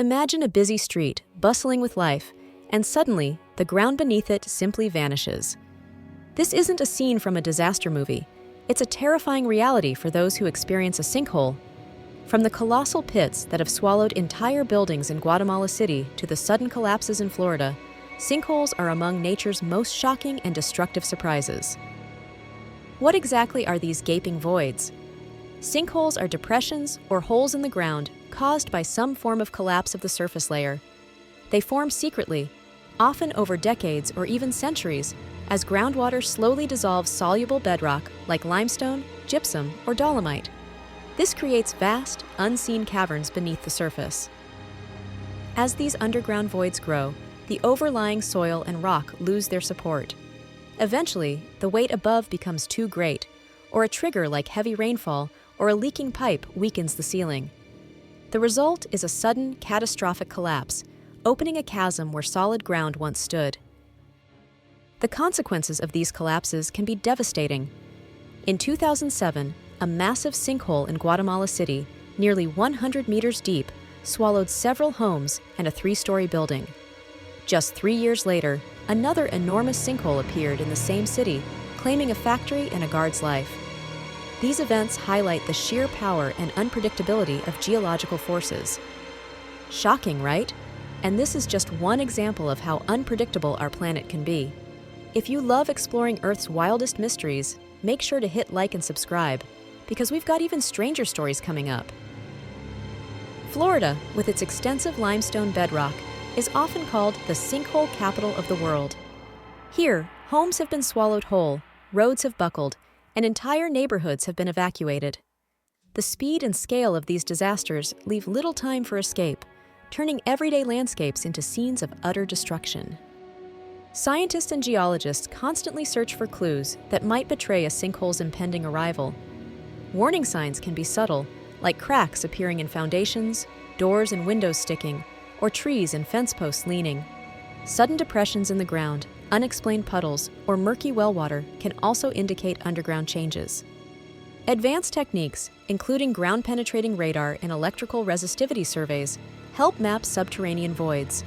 Imagine a busy street, bustling with life, and suddenly, the ground beneath it simply vanishes. This isn't a scene from a disaster movie. It's a terrifying reality for those who experience a sinkhole. From the colossal pits that have swallowed entire buildings in Guatemala City to the sudden collapses in Florida, sinkholes are among nature's most shocking and destructive surprises. What exactly are these gaping voids? Sinkholes are depressions or holes in the ground caused by some form of collapse of the surface layer. They form secretly, often over decades or even centuries, as groundwater slowly dissolves soluble bedrock like limestone, gypsum, or dolomite. This creates vast, unseen caverns beneath the surface. As these underground voids grow, the overlying soil and rock lose their support. Eventually, the weight above becomes too great, or a trigger like heavy rainfall or a leaking pipe weakens the ceiling. The result is a sudden, catastrophic collapse, opening a chasm where solid ground once stood. The consequences of these collapses can be devastating. In 2007, a massive sinkhole in Guatemala City, nearly 100 meters deep, swallowed several homes and a 3-story building. Just 3 years later, another enormous sinkhole appeared in the same city, claiming a factory and a guard's life. These events highlight the sheer power and unpredictability of geological forces. Shocking, right? And this is just one example of how unpredictable our planet can be. If you love exploring Earth's wildest mysteries, make sure to hit like and subscribe, because we've got even stranger stories coming up. Florida, with its extensive limestone bedrock, is often called the sinkhole capital of the world. Here, homes have been swallowed whole, roads have buckled, and entire neighborhoods have been evacuated. The speed and scale of these disasters leave little time for escape, turning everyday landscapes into scenes of utter destruction. Scientists and geologists constantly search for clues that might betray a sinkhole's impending arrival. Warning signs can be subtle, like cracks appearing in foundations, doors and windows sticking, or trees and fence posts leaning. Sudden depressions in the ground, unexplained puddles, or murky well water can also indicate underground changes. Advanced techniques, including ground-penetrating radar and electrical resistivity surveys, help map subterranean voids.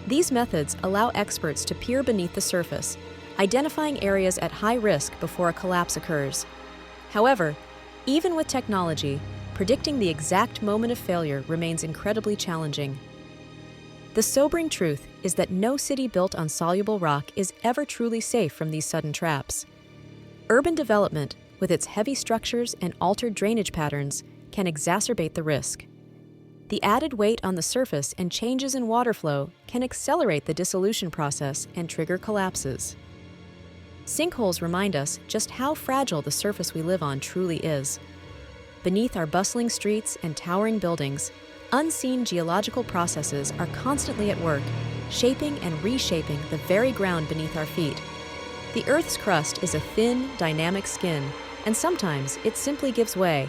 These methods allow experts to peer beneath the surface, identifying areas at high risk before a collapse occurs. However, even with technology, predicting the exact moment of failure remains incredibly challenging. The sobering truth is that no city built on soluble rock is ever truly safe from these sudden traps. Urban development, with its heavy structures and altered drainage patterns, can exacerbate the risk. The added weight on the surface and changes in water flow can accelerate the dissolution process and trigger collapses. Sinkholes remind us just how fragile the surface we live on truly is. Beneath our bustling streets and towering buildings, unseen geological processes are constantly at work, shaping and reshaping the very ground beneath our feet. The Earth's crust is a thin, dynamic skin, and sometimes it simply gives way,